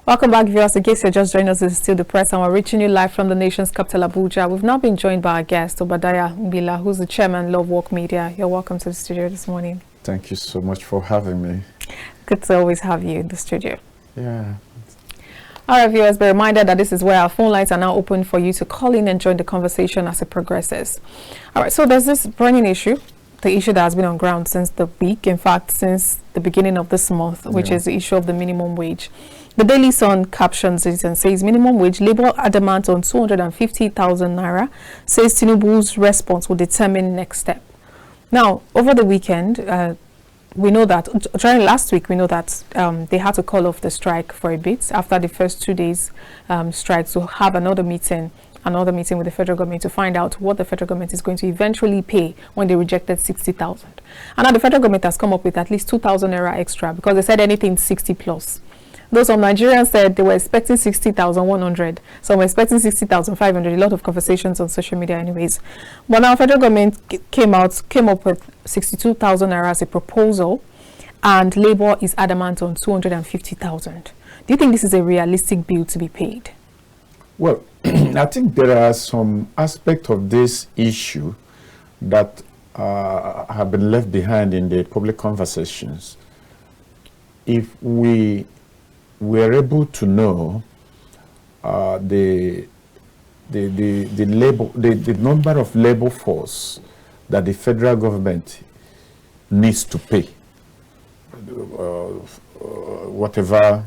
Welcome back, viewers. In case you're just joining us, this is still the press, and we're reaching you live from the nation's capital, Abuja. We've now been joined by our guest, Obadiah Mbila, who's the chairman, Lovewalk Media. You're welcome to the studio this morning. Thank you so much for having me. Good to always have you in the studio. Yeah. All right, viewers, be reminded that this is where our phone lines are now open for you to call in and join the conversation as it progresses. All right, so there's this burning issue, the issue that has been on ground since the week, in fact, since the beginning of this month, which is the issue of the minimum wage. The Daily Sun captions it and says, minimum wage, Labour adamant on 250,000 naira, says Tinubu's response will determine next step. Now, over the weekend, we know that, during last week, we know that they had to call off the strike for a bit after the first 2 days strike to have another meeting with the federal government to find out what the federal government is going to eventually pay when they rejected 60,000. And now the federal government has come up with at least 2,000 naira extra because they said anything 60 plus. Though some Nigerians said they were expecting 60,100, some were expecting 60,500. A lot of conversations on social media, anyways. But now, federal government came up with 62,000 naira as a proposal, and Labour is adamant on 250,000. Do you think this is a realistic bill to be paid? Well, I think there are some aspects of this issue that have been left behind in the public conversations. If we were able to know the number of labor force that the federal government needs to pay, whatever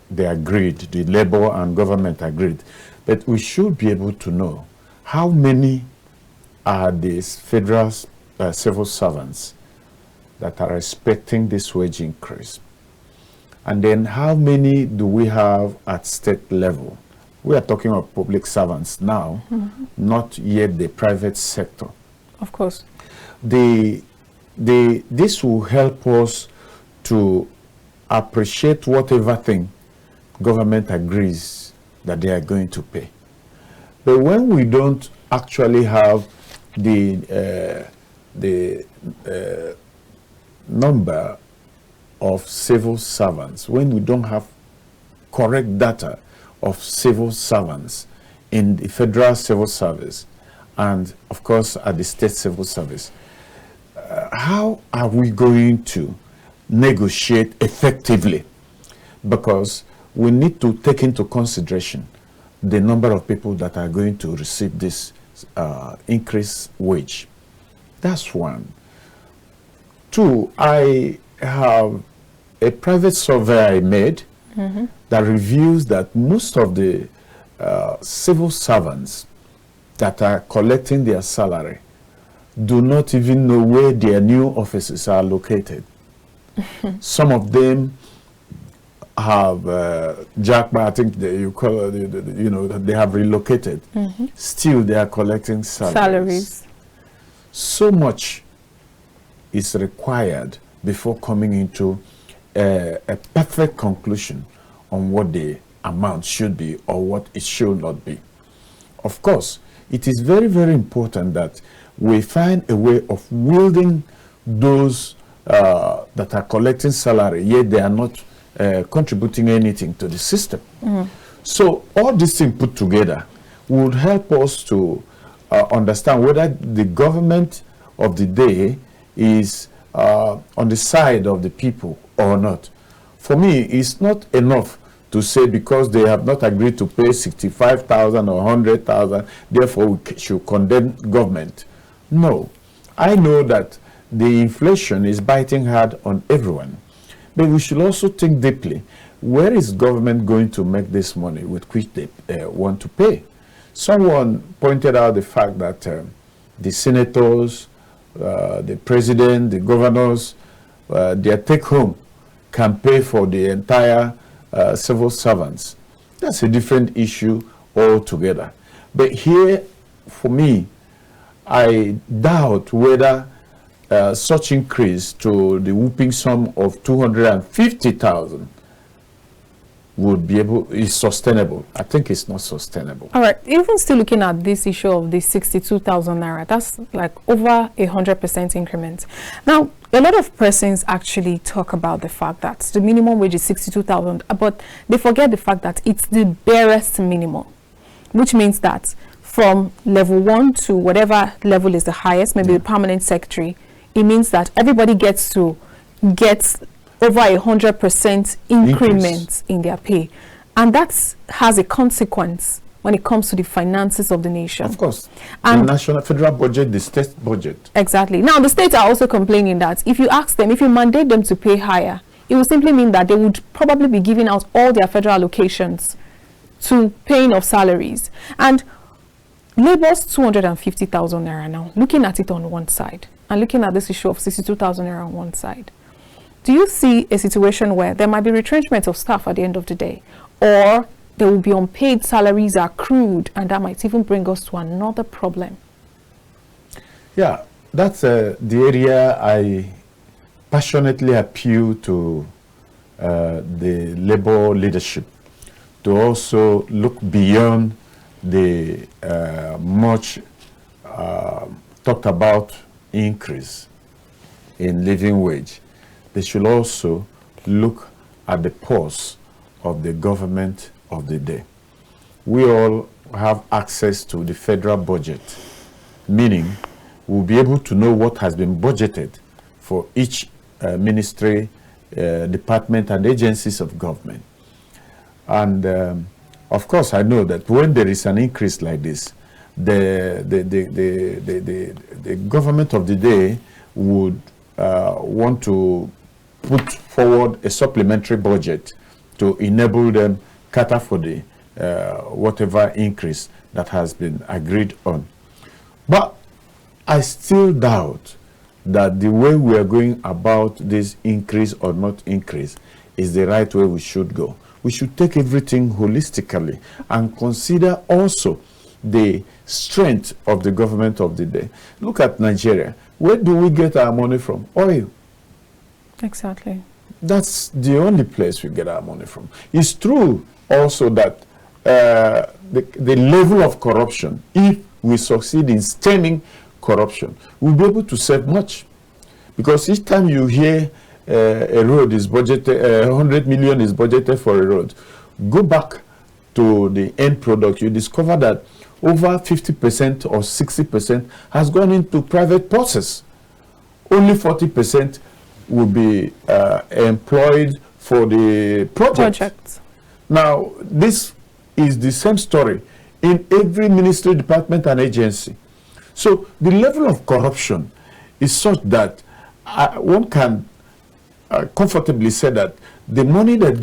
they agreed, the labor and government agreed, but we should be able to know how many are these federal civil servants that are expecting this wage increase. And then how many do we have at state level? We are talking of public servants now, not yet the private sector. Of course. This will help us to appreciate whatever thing government agrees that they are going to pay. But when we don't actually have the number of civil servants, when we don't have correct data of civil servants in the federal civil service and of course at the state civil service, how are we going to negotiate effectively? Because we need to take into consideration the number of people that are going to receive this increased wage. That's one. Two, I have a private survey I made that reveals that most of the civil servants that are collecting their salary do not even know where their new offices are located. Some of them have jackpot, I think you call it, they have relocated. Still, they are collecting salaries. So much is required before coming into a perfect conclusion on what the amount should be or what it should not be. Of course, it is very, very important that we find a way of wielding those that are collecting salary, yet they are not contributing anything to the system. So all these things put together would help us to understand whether the government of the day is on the side of the people or not. For me, it's not enough to say because they have not agreed to pay 65,000 or 100,000, therefore we should condemn government. No, I know that the inflation is biting hard on everyone, but we should also think deeply, where is government going to make this money with which they want to pay? Someone pointed out the fact that the senators, the president, the governors, their take-home can pay for the entire civil servants. That's a different issue altogether. But here, for me, I doubt whether such increase to the whooping sum of 250,000 would be able, is sustainable. I think it's not sustainable. All right, even still looking at this issue of the 62,000 naira, that's like over 100% increment. Now, a lot of persons actually talk about the fact that the minimum wage is 62,000, but they forget the fact that it's the barest minimum, which means that from level 1 to whatever level is the highest, maybe the permanent secretary, it means that everybody gets to get over 100% increment in their pay, and that has a consequence when it comes to the finances of the nation. Of course, and the national federal budget, the state budget. Exactly. Now the states are also complaining that if you ask them, if you mandate them to pay higher, it will simply mean that they would probably be giving out all their federal allocations to paying of salaries. And Labor's 250,000 naira now, looking at it on one side and looking at this issue of 62,000 naira on one side, do you see a situation where there might be retrenchment of staff at the end of the day, or there will be unpaid salaries accrued, and that might even bring us to another problem? Yeah, that's the area I passionately appeal to the Labour leadership to also look beyond the much talked about increase in living wage. They should also look at the pulse of the government of the day. We all have access to the federal budget, meaning we'll be able to know what has been budgeted for each ministry, department, and agencies of government. And of course, I know that when there is an increase like this, the government of the day would want to put forward a supplementary budget to enable them cater for the whatever increase that has been agreed on. But I still doubt that the way we are going about this increase or not increase is the right way we should go. We should take everything holistically and consider also the strength of the government of the day. Look at Nigeria. Where do we get our money from? Oil. Exactly. That's the only place we get our money from. It's true also that the level of corruption, if we succeed in stemming corruption, we'll be able to save much. Because each time you hear a road is budgeted, 100 million is budgeted for a road, go back to the end product, you discover that over 50% or 60% has gone into private purses. Only 40% will be employed for the project. Now, this is the same story in every ministry, department, and agency. So the level of corruption is such that one can comfortably say that the money that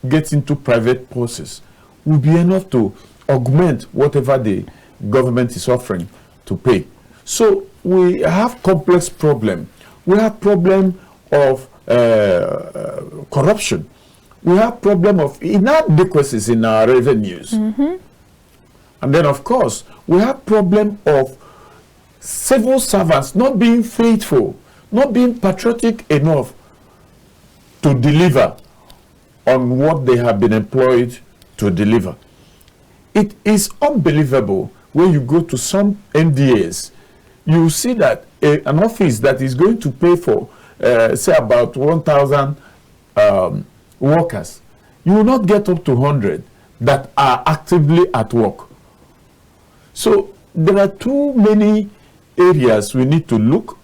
gets into private purses will be enough to augment whatever the government is offering to pay. So we have complex problem. We have problem of corruption. We have problem of inadequacies in our revenues. And then, of course, we have problem of civil servants not being faithful, not being patriotic enough to deliver on what they have been employed to deliver. It is unbelievable when you go to some NDAs, you see that an office that is going to pay for, say, about 1,000 workers, you will not get up to 100 that are actively at work. So there are too many areas we need to look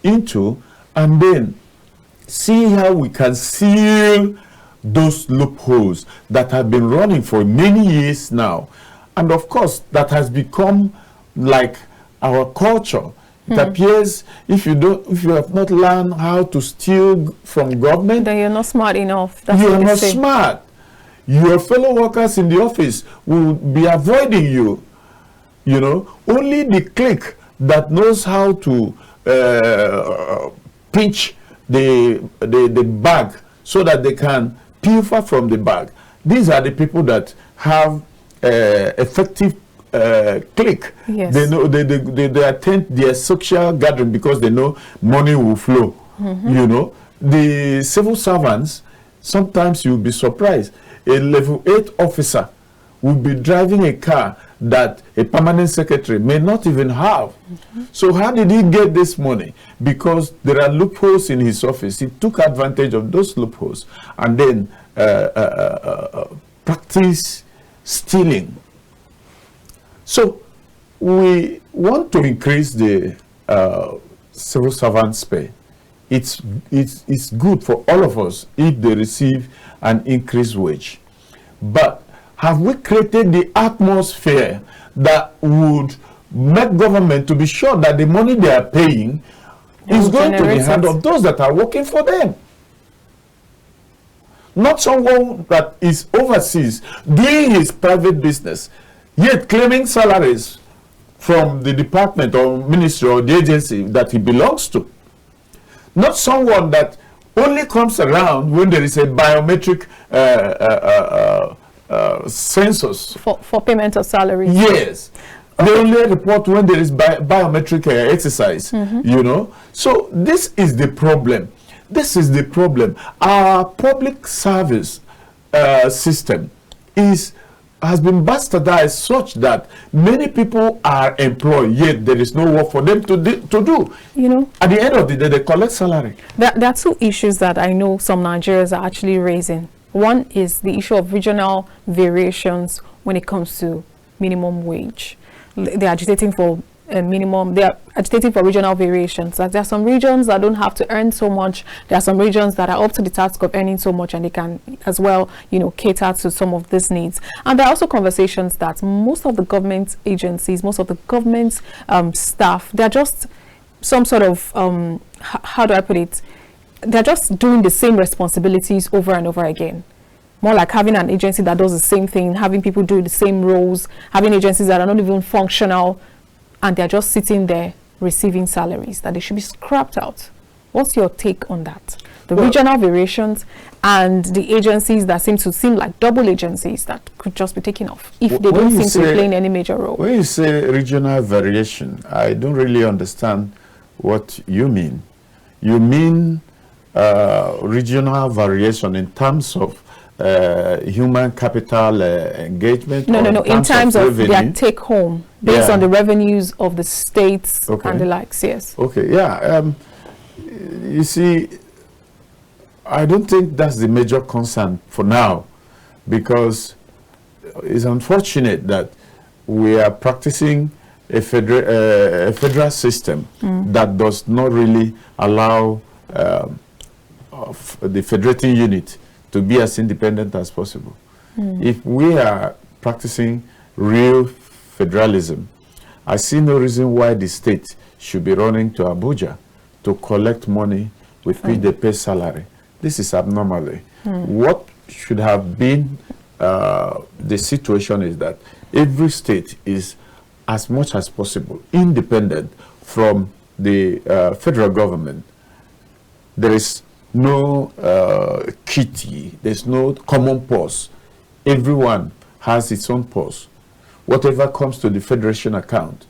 into and then see how we can seal those loopholes that have been running for many years now. And of course, that has become like our culture. It appears if you have not learned how to steal from government, then you're not smart enough. You are not smart. Your fellow workers in the office will be avoiding you. You know, only the clique that knows how to pinch the bag so that they can pilfer from the bag. These are the people that have effective clique. Yes. They know they attend their social gathering because they know money will flow. You know, the civil servants, Sometimes you'll be surprised. A level 8 officer will be driving a car that a permanent secretary may not even have. So how did he get this money? Because there are loopholes in his office. He took advantage of those loopholes and then practice stealing. So we want to increase the civil servants' pay. It's good for all of us if they receive an increased wage. But have we created the atmosphere that would make government to be sure that the money they are paying is going to the hand of those that are working for them? Not someone that is overseas doing his private business, yet claiming salaries from the department or ministry or the agency that he belongs to. Not someone that only comes around when there is a biometric census. For payment of salaries. Yes. They only report when there is biometric exercise, you know. So this is the problem. This is the problem. Our public service system has been bastardized such that many people are employed, yet there is no work for them to do. You know, at the end of the day, they collect salary. There are two issues that I know some Nigerians are actually raising. One is the issue of regional variations when it comes to minimum wage. They're agitating for minimum. They are agitating for regional variations. Like there are some regions that don't have to earn so much. There are some regions that are up to the task of earning so much, and they can as well, you know, cater to some of these needs. And there are also conversations that most of the government agencies, most of the government staff, they're just some sort of how do I put it? They're just doing the same responsibilities over and over again. More like having an agency that does the same thing, having people do the same roles, having agencies that are not even functional, and they're just sitting there receiving salaries that they should be scrapped out. What's your take on that? The regional variations and the agencies that seem like double agencies that could just be taken off if they don't seem to be playing any major role. When you say regional variation, I don't really understand what you mean. You mean regional variation in terms of human capital engagement? No. In terms of their take home based on the revenues of the states and the likes. Yes. Okay. Yeah. You see, I don't think that's the major concern for now, because it's unfortunate that we are practicing a federal system that does not really allow the federating unit to be as independent as possible. If we are practicing real federalism, I see no reason why the state should be running to Abuja to collect money with which they pay salary. This is abnormal. What should have been the situation is that every state is as much as possible independent from the federal government. There is no kitty, there's no common purse. Everyone has its own purse. Whatever comes to the federation account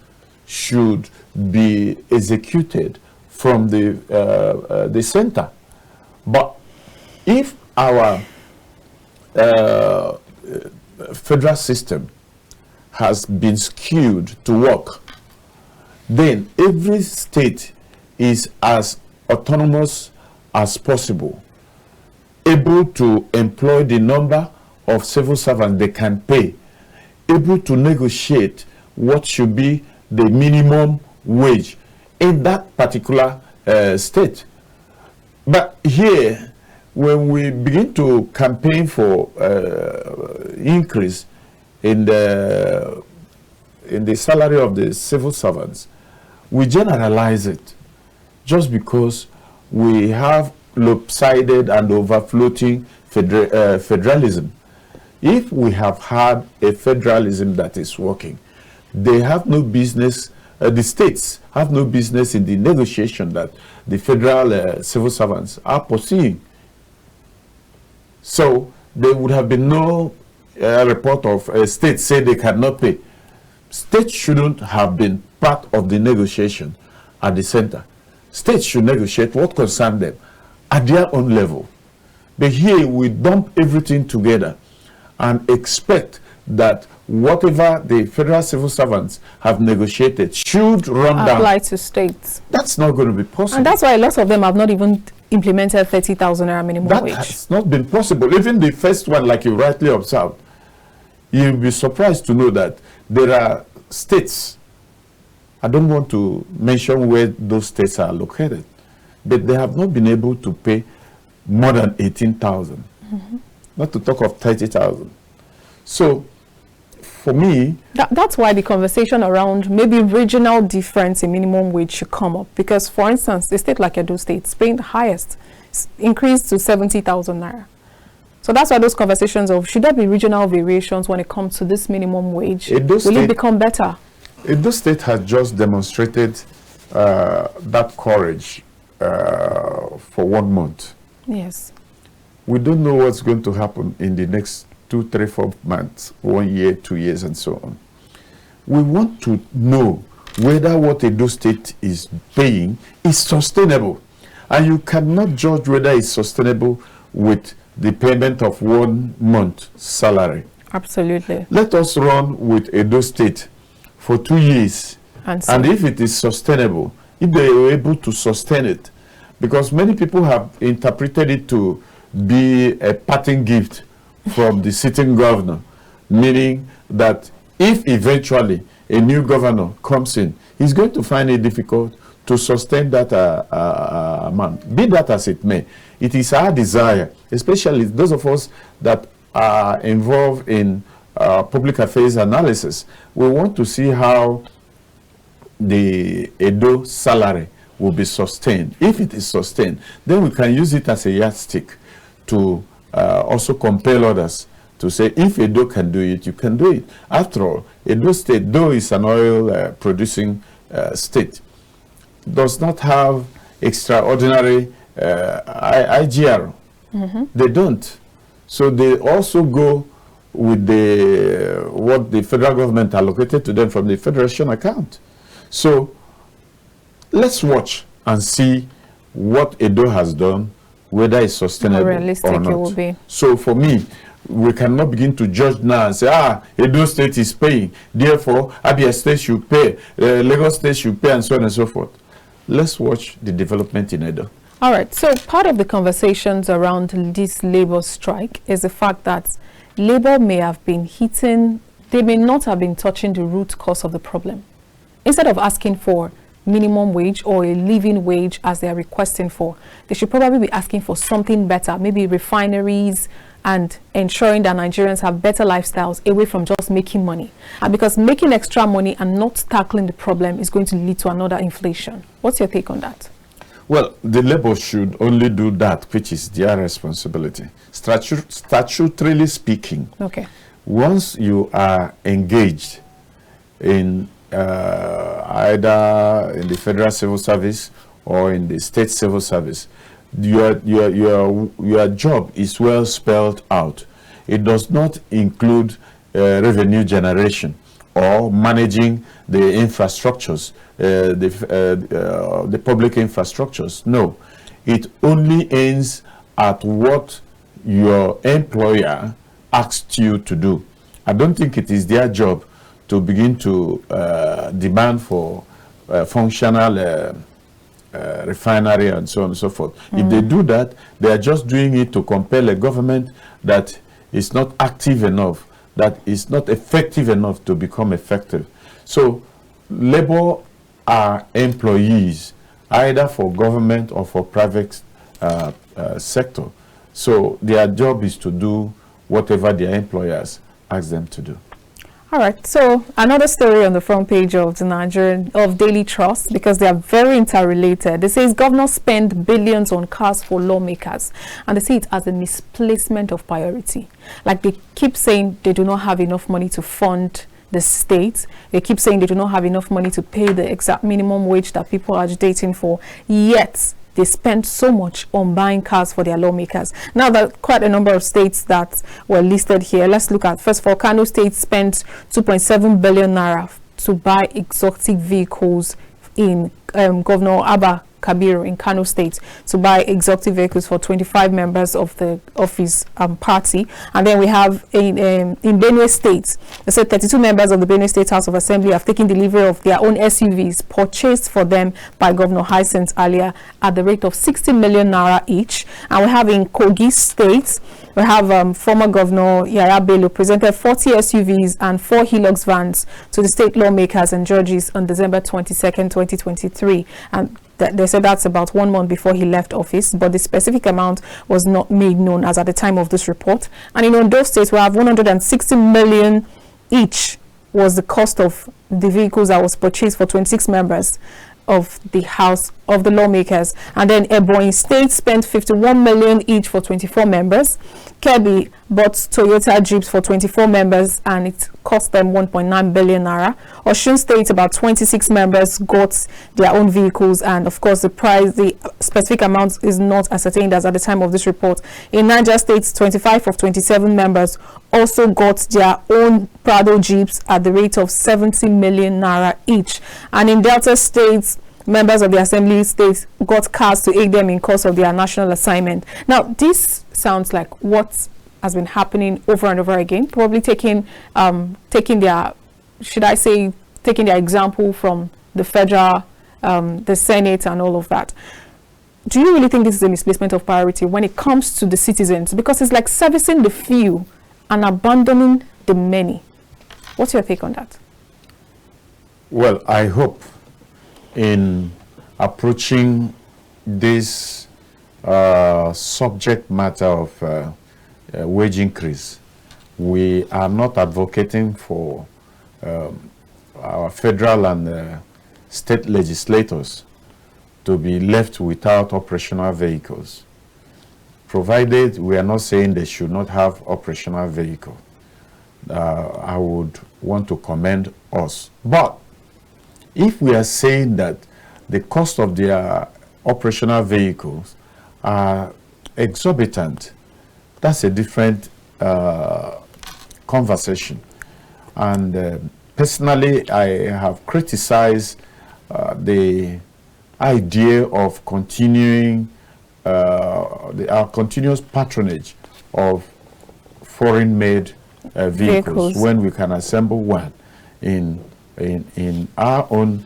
should be executed from the center. But if our federal system has been skewed to work, then every state is as autonomous as possible, able to employ the number of civil servants they can pay, able to negotiate what should be the minimum wage in that particular state. But here, when we begin to campaign for increase in the salary of the civil servants, we generalize it just because we have lopsided and overfloating federalism. If we have had a federalism that is working, they have no business, the states have no business in the negotiation that the federal civil servants are pursuing. So there would have been no report of states say they cannot pay. States shouldn't have been part of the negotiation at the center. States should negotiate what concerns them at their own level. But here we dump everything together and expect that whatever the federal civil servants have negotiated should run down. Apply to states. That's not going to be possible. And that's why a lot of them have not even implemented 30,000 naira minimum wage. That has not been possible. Even the first one, like you rightly observed, you'll be surprised to know that there are states, I don't want to mention where those states are located, but they have not been able to pay more than 18,000, not to talk of 30,000. So, for me, that's why the conversation around maybe regional difference in minimum wage should come up. Because, for instance, a state like Edo State is paying the highest, increased to 70,000 naira. So that's why those conversations of should there be regional variations when it comes to this minimum wage? Will it become better? Edo State has just demonstrated that courage for 1 month. Yes. We don't know what's going to happen in the next 2, 3, 4 months, 1 year, 2 years, and so on. We want to know whether what Edo State is paying is sustainable. And you cannot judge whether it's sustainable with the payment of 1 month salary. Absolutely. Let us run with Edo State for 2 years. And if it is sustainable, if they are able to sustain it, because many people have interpreted it to be a parting gift from the sitting governor, meaning that if eventually a new governor comes in, he's going to find it difficult to sustain that amount. Be that as it may, it is our desire, especially those of us that are involved in public affairs analysis, we want to see how the Edo salary will be sustained. If it is sustained, then we can use it as a yardstick to also compel others to say, if Edo can do it, you can do it. After all, Edo State, though it's an oil producing state, does not have extraordinary IGR. They don't. So they also go with the what the federal government allocated to them from the federation account. So let's watch and see what Edo has done, whether it's sustainable realistic or not. It will be. So for me, we cannot begin to judge now and say, Edo State is paying, therefore Abia State should pay, Lagos State should pay, and so on and so forth. Let's watch the development in Edo. All right, so part of the conversations around this labor strike is the fact that labor may have been hitting, they may not have been touching the root cause of the problem. Instead of asking for minimum wage or a living wage as they are requesting for, they should probably be asking for something better, maybe refineries, and ensuring that Nigerians have better lifestyles away from just making money. And because making extra money and not tackling the problem is going to lead to another inflation. What's your take on that? Well, the labor should only do that which is their responsibility. Statutorily speaking, okay, once you are engaged in either in the federal civil service or in the state civil service, your job is well spelled out. It does not include revenue generation or managing the infrastructures, the public infrastructures. No, it only aims at what your employer asked you to do. I don't think it is their job to begin to demand for functional refinery and so on and so forth. If they do that, they are just doing it to compel a government that is not active enough, that is not effective enough to become effective. So labor are employees, either for government or for private sector. So their job is to do whatever their employers ask them to do. All right, so another story on the front page of the Daily Trust, because they are very interrelated. They say governors spend billions on cars for lawmakers, and they see it as a misplacement of priority. Like they keep saying they do not have enough money to fund the state. They keep saying they do not have enough money to pay the exact minimum wage that people are agitating for, yet they spend so much on buying cars for their lawmakers. Now, there are quite a number of states that were listed here. Let's look at, first of all, Kano State spent 2.7 billion naira to buy exotic vehicles in Governor Abba Kabiru in Kano State to buy exotic vehicles for 25 members of his party. And then we have in Benue State, they said 32 members of the Benue State House of Assembly have taken delivery of their own SUVs purchased for them by Governor Hyacinth earlier at the rate of 60 million naira each. And we have in Kogi State, we have former Governor Yaya Bello presented 40 SUVs and 4 Hilux vans to the state lawmakers and judges on December 22nd, 2023. And they said that's about 1 month before he left office, but the specific amount was not made known as at the time of this report. And in Ondo State, we have 160 million each was the cost of the vehicles that was purchased for 26 members of the House of the lawmakers. And then Ebonyi State spent 51 million each for 24 members. Kebbi bought Toyota Jeeps for 24 members and it cost them 1.9 billion naira. Osun State, about 26 members got their own vehicles, and of course the specific amount is not ascertained as at the time of this report. In Niger State, 25 of 27 members also got their own Prado Jeeps at the rate of 70 million naira each. And in Delta State, members of the Assembly States got cars to aid them in course of their national assignment. Now, this sounds like what has been happening over and over again, probably taking their, should I say, taking their example from the federal, the Senate and all of that. Do you really think this is a misplacement of priority when it comes to the citizens? Because it's like servicing the few and abandoning the many. What's your take on that? Well, I hope in approaching this subject matter of wage increase, we are not advocating for our federal and state legislators to be left without operational vehicles, provided we are not saying they should not have operational vehicle. I would want to commend us. But if we are saying that the cost of their operational vehicles are exorbitant, that's a different conversation. And personally, I have criticized the idea of continuing our continuous patronage of foreign-made vehicles when we can assemble one in our own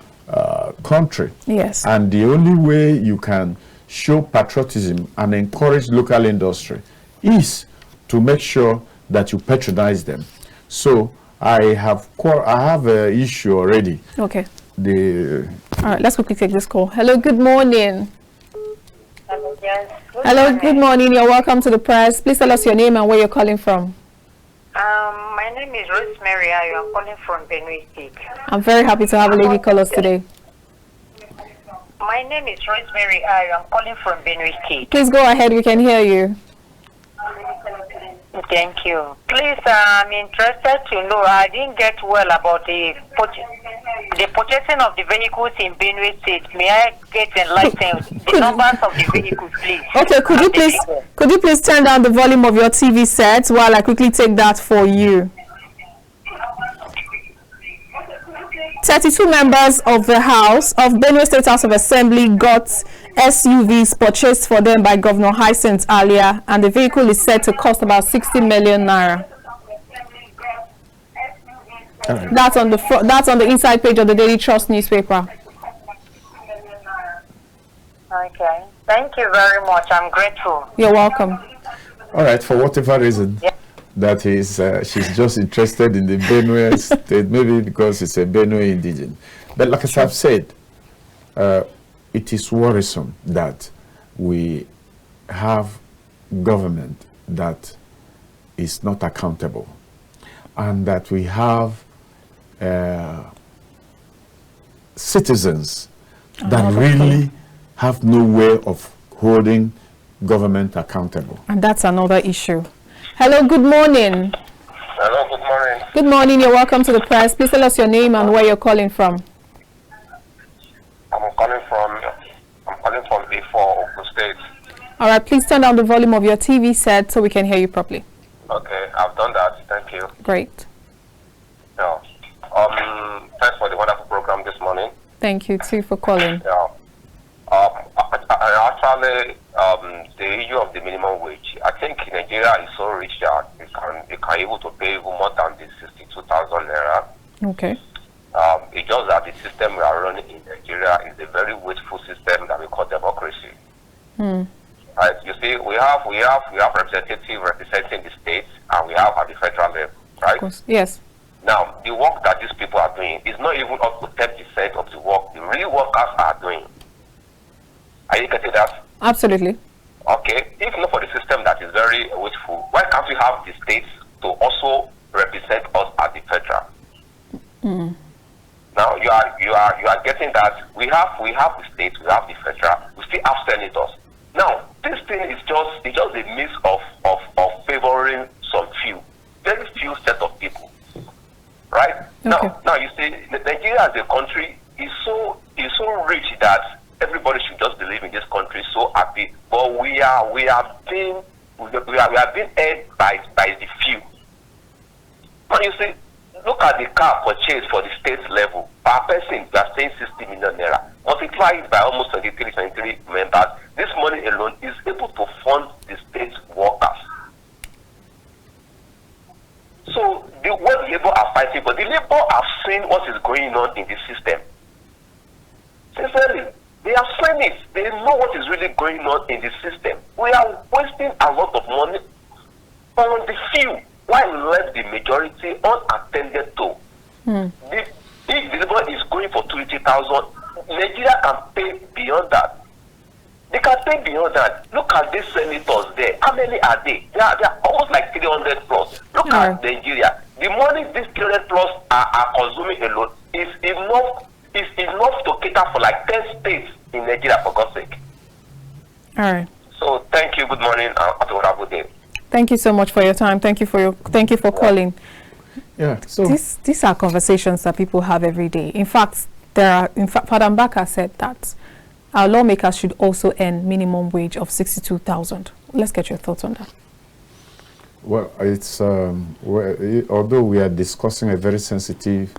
country. Yes. And the only way you can show patriotism and encourage local industry is to make sure that you patronize them. So I have an issue already. Okay. All right, let's quickly take this call. Hello, good morning. Hello, yes. Hello, good morning. You're welcome to the press. Please tell us your name and where you're calling from. My name is Rosemary Ayo. I'm calling from Benue State. I'm very happy to have a lady call us today. My name is Rosemary Ayo. I'm calling from Benue State. Please go ahead. We can hear you. Thank you. Please, I'm interested to know. I didn't get well about the purchasing of the vehicles in Benue State. May I get enlightened? The numbers of the vehicles, please. Okay, could you please turn down the volume of your TV set while I quickly take that for you? 32 members of the House of Benue State House of Assembly got SUVs purchased for them by Governor Hyacinth earlier, and the vehicle is said to cost about 60 million naira. That's on the inside page of the Daily Trust newspaper. Okay. Thank you very much. I'm grateful. You're welcome. All right, for whatever reason. Yeah. That is, she's just interested in the Benue state, maybe because it's a Benue indigene. But like as I've said, it is worrisome that we have government that is not accountable, and that we have citizens that really have no way of holding government accountable. And that's another issue. Hello, good morning. Hello, good morning. Good morning, you're welcome to the press. Please tell us your name and where you're calling from. I'm calling from before Ogun State. All right, please turn down the volume of your TV set so we can hear you properly. Okay, I've done that. Thank you. Great. Yeah. Thanks for the wonderful program this morning. Thank you too for calling. Yeah. the issue of the minimum wage. I think Nigeria is so rich that it can able to pay even more than the 62,000 naira. Okay. It's just that the system we are running in Nigeria is a very wasteful system that we call democracy. Right? You see, we have representative representing the states, and we have at the federal level, right? Of course. Yes. Now, the work that these people are doing is not even up to 10% of the work the real workers are doing. Are you getting that? Absolutely. Okay. If not for the system that is very wasteful, why can't we have the states to also represent us at the federal? Now you are getting that we have the states, we have the federal, we still have senators. Now this thing is just a mix of favoring some few, very few set of people, right? Okay. Now you see, Nigeria as a country is so rich that everybody should just believe in this country so happy. But we are being held by the few. Now you see, look at the car purchase for the state level. Per person, we are saying 60 million naira. Multiply it by almost 23 members. This money alone is able to fund the state workers. So what labor are fighting, but the labor have seen what is going on in the system. Sincerely, they have seen it. They know what is really going on in the system. We are wasting a lot of money on the few, while we left the majority unattended to. If the labor is going for 20,000, Nigeria can pay beyond that. They can pay beyond that. Look at these senators there. How many are they? They are almost like 300 plus. Look at Nigeria. The money these 300 plus are consuming alone is enough to cater for like 10 states in Nigeria, for God's sake. All right. So thank you. Good morning. Have a wonderful day. Thank you so much for your time. Thank you for calling. Yeah. So These are conversations that people have every day. In fact, Father Mbaka said that our lawmakers should also earn minimum wage of 62,000. Let's get your thoughts on that. Well, it's although we are discussing a very sensitive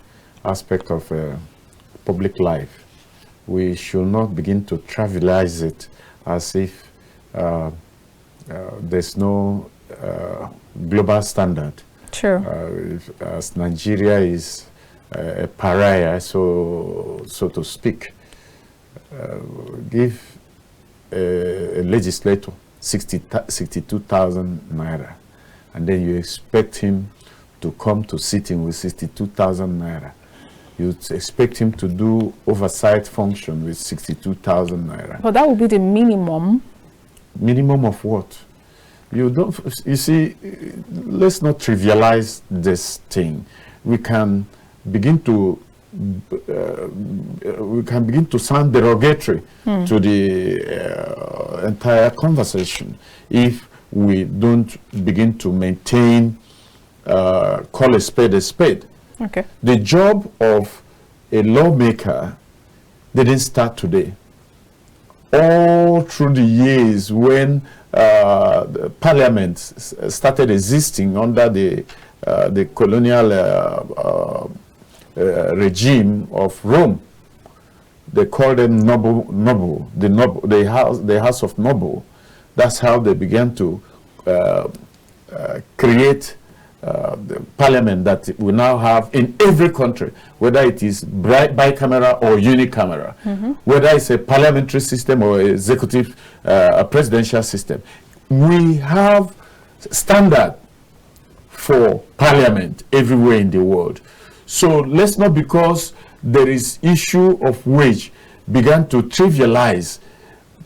aspect of public life, we should not begin to trivialize it as if there's no global standard. Sure. As Nigeria is a pariah, so to speak, give a legislator 62,000 naira, and then you expect him to come to sitting with 62,000 naira. You expect him to do oversight function with 62,000 naira. But that would be the minimum. Minimum of what? You see, let's not trivialize this thing. We can begin to sound derogatory to the entire conversation if we don't begin to maintain, call a spade a spade. Okay. The job of a lawmaker didn't start today. All through the years when the parliament started existing under the colonial regime of Rome, they called them the house of noble. That's how they began to create the parliament that we now have in every country, whether it is bicameral or unicameral, whether it's a parliamentary system or executive presidential system. We have standard for parliament everywhere in the world. So let's not, because there is issue of wage, began to trivialize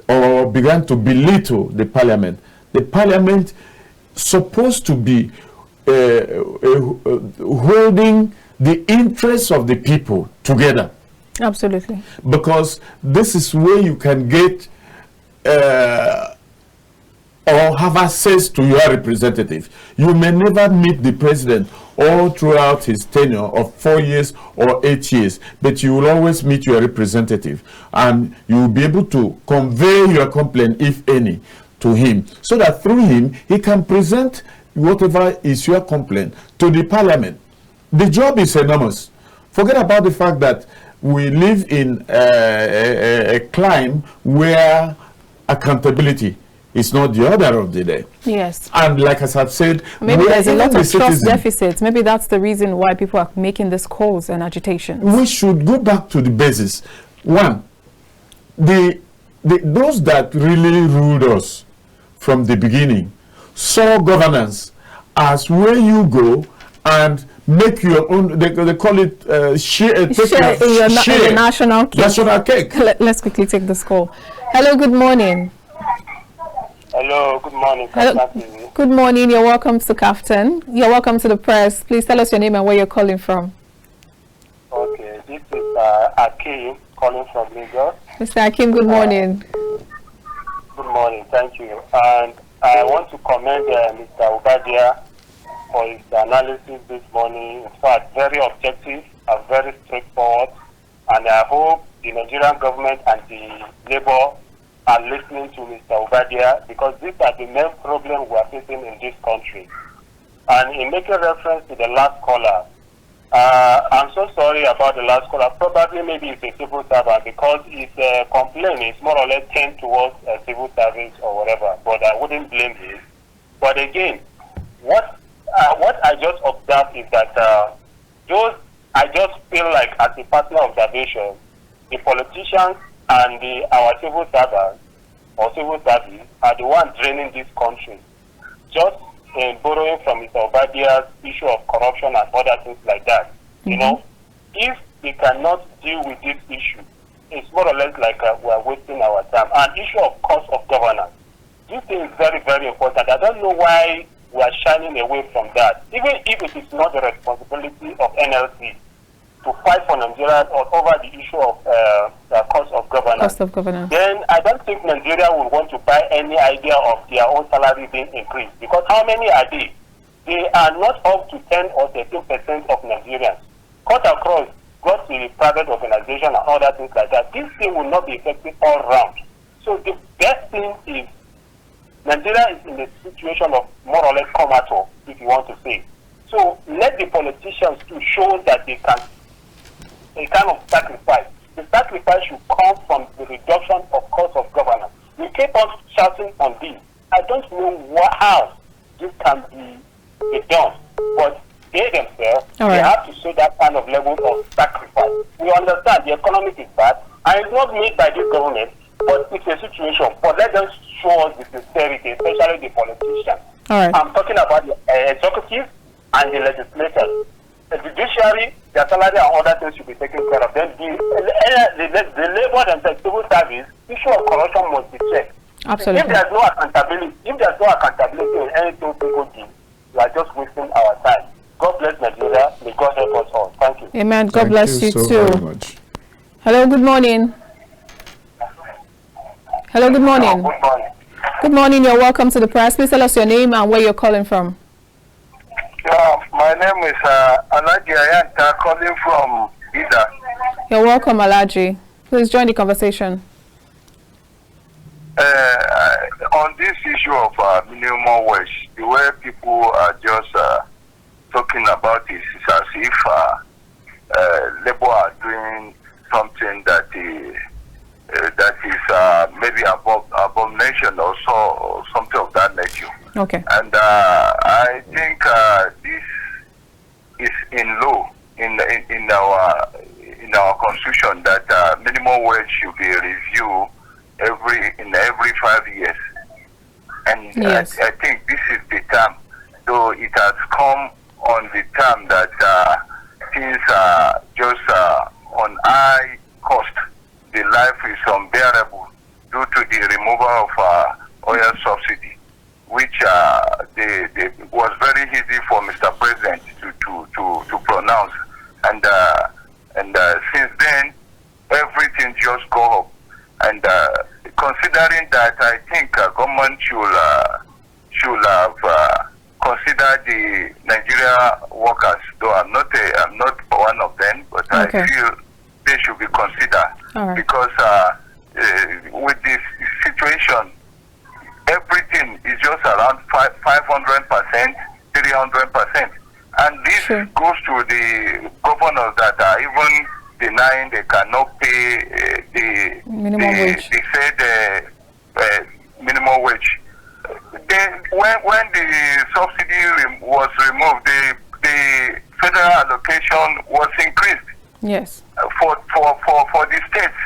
or began to belittle the parliament. The parliament supposed to be holding the interests of the people together. Absolutely. Because this is where you can get or have access to your representative. You may never meet the president all throughout his tenure of 4 years or 8 years, but you will always meet your representative, and you will be able to convey your complaint, if any, to him, so that through him he can present whatever is your complaint to the parliament. The job is enormous. Forget about the fact that we live in a climate where accountability It's not the order of the day. Yes. And like as I've said, maybe there's a lot of trust citizen, deficit. Maybe that's the reason why people are making these calls and agitations. We should go back to the basis. One, those that really ruled us from the beginning saw governance as where you go and make your own, they call it share in your national cake. National cake. Let's quickly take this call. Hello, good morning. Hello, good morning. Hello. Good morning. You're welcome to KAFTAN. You're welcome to the press. Please tell us your name and where you're calling from. Okay, this is Akim calling from Lagos. Mr. Akim, good morning. Good morning. Thank you. And I want to commend Mr. Obadiah for his analysis this morning. In fact, very objective and very straightforward. And I hope the Nigerian government and the Labour are listening to Mr. Obadiah, because these are the main problems we are facing in this country. And in making reference to the last caller, I'm so sorry about the last caller. Probably maybe it's a civil servant, because his complaint is more or less tend towards a civil service or whatever. But I wouldn't blame him. But again, what I just observed is that I just feel like, as a personal observation, the politicians and our civil servants or civil service are the ones draining this country. Just borrowing from Mr. Obadiah's issue of corruption and other things like that. You know, if we cannot deal with this issue, it's more or less like we are wasting our time. And issue of cost of governance. This thing is very, very important. I don't know why we are shining away from that. Even if it is not the responsibility of NLC to fight for Nigeria or over the issue of the cost of governance. Cost of governance. Then I don't think Nigeria will want to buy any idea of their own salary being increased. Because how many are they? They are not up to 10 or 13% of Nigerians. Cut across, go to the private organization and other things like that. This thing will not be effective all round. So the best thing is Nigeria is in a situation of more or less comatose, if you want to say. So let the politicians to show that they can a kind of sacrifice. The sacrifice should come from the reduction of cost of governance. We keep on shouting on this. I don't know how this can be done, but they themselves, they have to show that kind of level of sacrifice. We understand the economy is bad, and it's not made by this government, but it's a situation. But let them show us the sincerity, especially the politicians. I'm talking about the executive and the legislators. The judiciary, their salary and other things should be taken care of. Then the labor and the civil service, issue of corruption must be checked. Absolutely. If there's no accountability, in anything people do, we are just wasting our time. God bless Nigeria. May God help us all. Thank you. Amen. God bless you so too. Very much. Hello, good morning. Hello, good morning. Good morning. Good morning. You're welcome to the press. Please tell us your name and where you're calling from. My name is Alhassan, calling from Mbila. You're welcome, Alaji. Please join the conversation. On this issue of minimum wage, the way people are just talking about it is as if Labour are doing something that is maybe abomination or so, or something of that nature. Okay. And I think this is in law in our constitution that minimum wage should be reviewed every 5 years. And yes. I think this is the term, though it has come on the term that things are just on high cost. The life is unbearable due to the removal of oil subsidy, which was very easy for Mr. President to pronounce, and since then everything just go up. And considering that, I think government should have considered the Nigeria workers. Though I'm not one of them, but okay. I feel they should be considered. Right. Because with this situation, everything is just around 500%, 300%. And this goes to the governors that are even denying they cannot pay the minimum wage. They said minimum wage. when the subsidy was removed, the federal allocation was increased. Yes. For the states,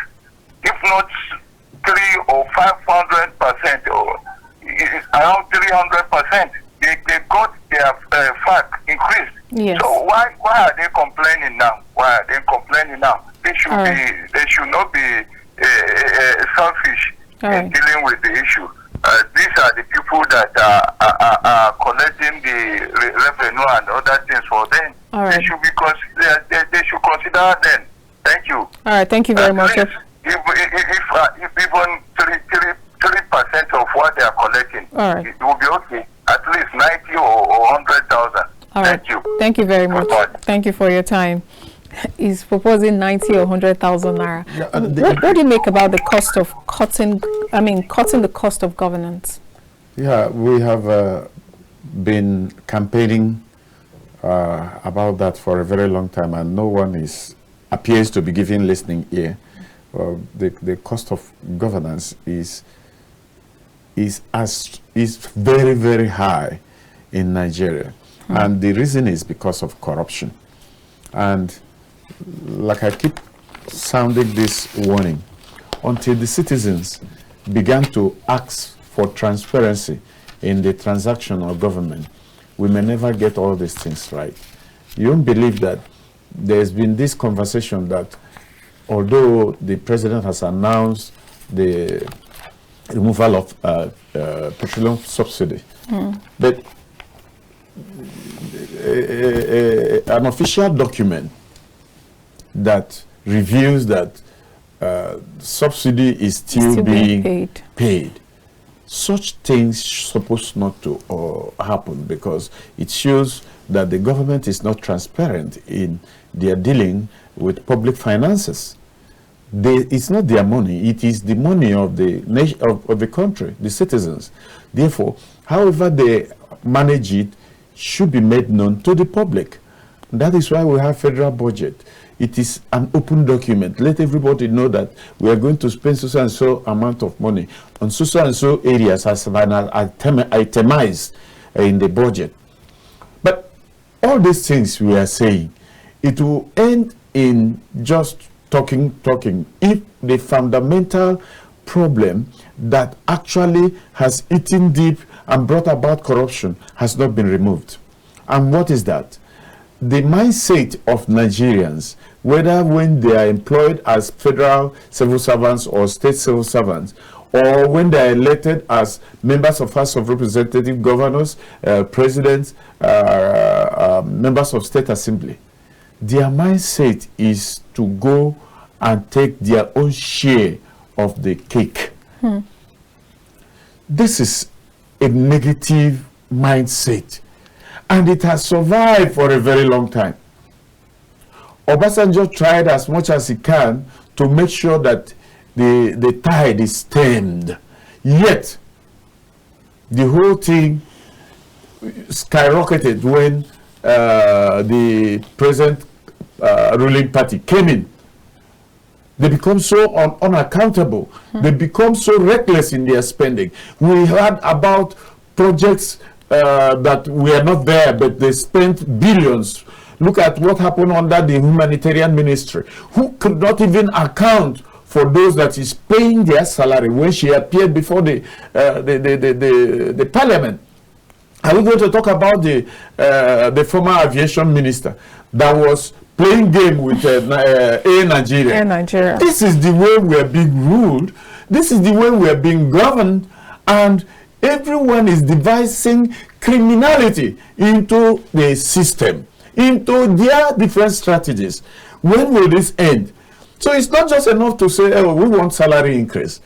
if not 300 or 500%, or around 300%, they got their FAC increased. Yes. So why are they complaining now? Why are they complaining now? They should not be selfish in dealing with the issue. These are the people that are collecting the revenue and other things for them. All right. They should they should consider them. Thank you. All right. Thank you very much. If even 3% of what they are collecting, it will be okay. At least 90 or 100,000. All right. Thank you. Thank you very much. Thank you for your time. He's proposing 90 or 100,000 naira. Yeah, what do you make about the cost of cutting the cost of governance? Yeah, we have been campaigning about that for a very long time, and no one appears to be giving listening ear. The cost of governance is very, very high in Nigeria, and the reason is because of corruption. And like I keep sounding this warning, until the citizens began to ask for transparency in the transaction of government, we may never get all these things right. You don't believe that there's been this conversation that although the president has announced the removal of petroleum subsidy, but an official document that reveals that subsidy is still being paid. Such things supposed not to happen, because it shows that the government is not transparent in their dealing with public finances. It's not their money; it is the money of the nation, of the country, the citizens. Therefore, however they manage it should be made known to the public. That is why we have federal budget. It is an open document. Let everybody know that we are going to spend so and so amount of money on so and so areas as itemized in the budget. But all these things we are saying, it will end in just talking. If the fundamental problem that actually has eaten deep and brought about corruption has not been removed. And what is that? The mindset of Nigerians, whether when they are employed as federal civil servants or state civil servants, or when they are elected as members of House of Representatives, governors, presidents, members of state assembly, their mindset is to go and take their own share of the cake. This is a negative mindset, and it has survived for a very long time. Obasanjo tried as much as he can to make sure that the tide is stemmed. Yet, the whole thing skyrocketed when the present ruling party came in. They become so unaccountable. They become so reckless in their spending. We heard about projects that were not there, but they spent billions. Look at what happened under the humanitarian ministry, who could not even account for those that is paying their salary when she appeared before the parliament. Are we going to talk about the former aviation minister that was playing game with Air Nigeria? Air Nigeria. This is the way we are being ruled. This is the way we are being governed, and everyone is devising criminality into the system, into their different strategies. When will this end? So it's not just enough to say, oh, we want salary increase.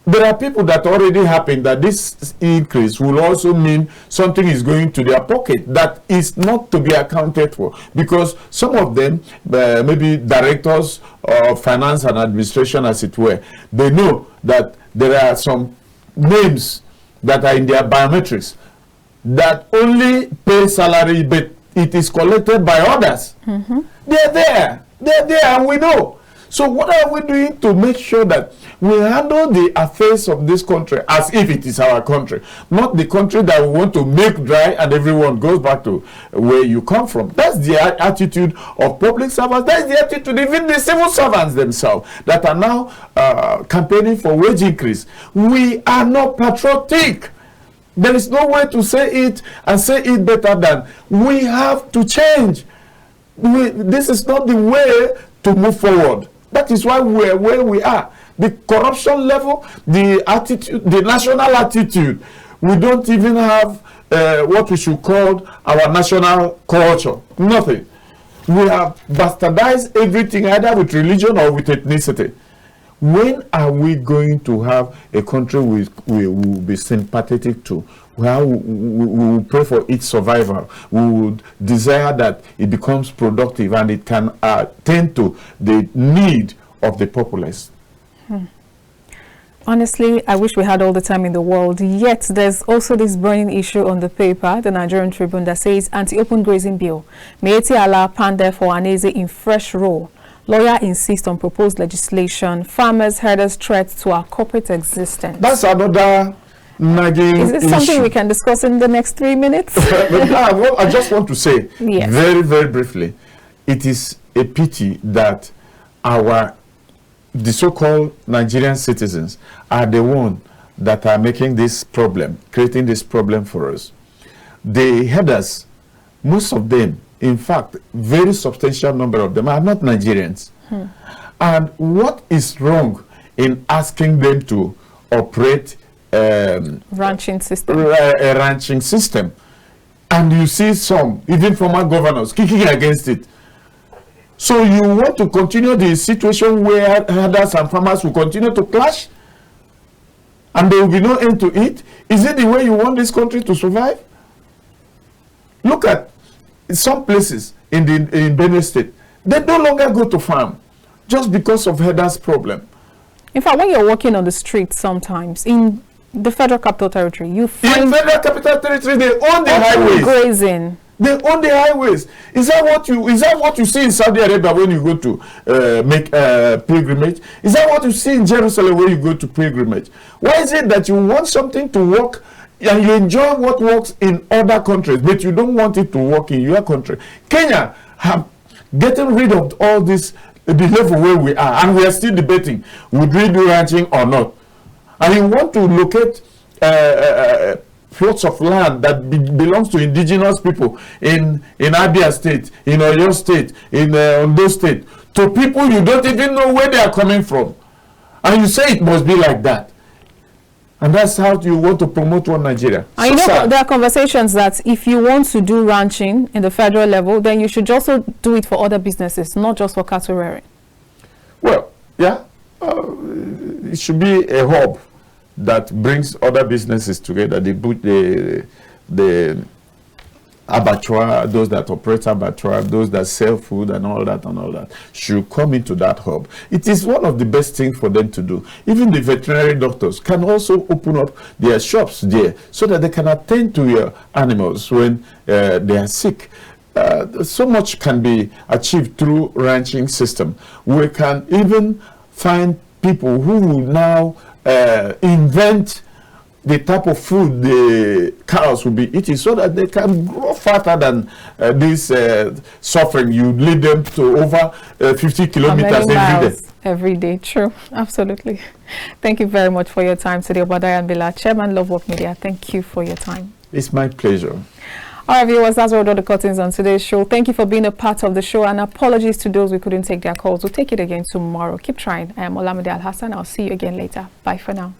There are people that already happened that this increase will also mean something is going to their pocket that is not to be accounted for, because some of them, maybe directors of finance and administration as it were, they know that there are some names that are in their biometrics that only pay salary, but it is collected by others. They're there, and we know. So what are we doing to make sure that we handle the affairs of this country as if it is our country, not the country that we want to make dry and everyone goes back to where you come from? That's the attitude of public servants. That's the attitude even the civil servants themselves that are now campaigning for wage increase. We are not patriotic. There is no way to say it and say it better than we have to change. This is not the way to move forward. That is why we're where we are. The corruption level, the attitude, the national attitude, we don't even have what we should call our national culture. Nothing. We have bastardized everything either with religion or with ethnicity. When are we going to have a country we will be sympathetic to? Well, we will pray for its survival. We would desire that it becomes productive and it can attend to the need of the populace. Honestly, I wish we had all the time in the world. Yet, there's also this burning issue on the paper, the Nigerian Tribune, that says anti-open grazing bill. Meeti allow Pande for Aneze in fresh role. Lawyer insists on proposed legislation. Farmers, herders threat to our corporate existence. That's another nagging issue. Is this something we can discuss in the next 3 minutes? I just want to say, yes, very, very briefly, it is a pity that the so-called Nigerian citizens are the ones that are making this problem, creating this problem for us. The herders, most of them, in fact, very substantial number of them are not Nigerians. And what is wrong in asking them to operate ranching system? A ranching system. And you see some, even former governors, kicking against it. So you want to continue the situation where herders and farmers will continue to clash? And there will be no end to it? Is it the way you want this country to survive? Look at some places in Benue State. They no longer go to farm just because of herders' problem. In fact, when you're walking on the street sometimes, in the Federal Capital Territory, you find... In Federal Capital Territory, they own the highways. Grazing. They own the highways. Is that what you see in Saudi Arabia when you go to make pilgrimage? Is that what you see in Jerusalem when you go to pilgrimage? Why is it that you want something to work and you enjoy what works in other countries, but you don't want it to work in your country? Kenya have getting rid of all this, the level where we are, and we are still debating, would we do ranching or not? And you want to locate plots of land that belongs to indigenous people in Abia State, in Oyo State, in Ondo State, to people you don't even know where they are coming from. And you say it must be like that. And that's how you want to promote one Nigeria. And you know, there are conversations that if you want to do ranching in the federal level, then you should also do it for other businesses, not just for cattle rearing. Well, yeah, it should be a hub that brings other businesses together. The abattoir, those that operate abattoir, those that sell food and all that should come into that hub. It is one of the best things for them to do. Even the veterinary doctors can also open up their shops there so that they can attend to your animals when they are sick. So much can be achieved through ranching system. We can even find people who will now invent the type of food the cows will be eating so that they can grow faster than this suffering. You lead them to over 50 kilometers every day. Every day, true, absolutely. Thank you very much for your time today, Obadiah Mbila, Chairman, Lovewalk Media. Thank you for your time. It's my pleasure. All right, viewers, that's all the curtains on today's show. Thank you for being a part of the show, and apologies to those we couldn't take their calls. We'll take it again tomorrow. Keep trying. I am Olamide Alhassan. I'll see you again later. Bye for now.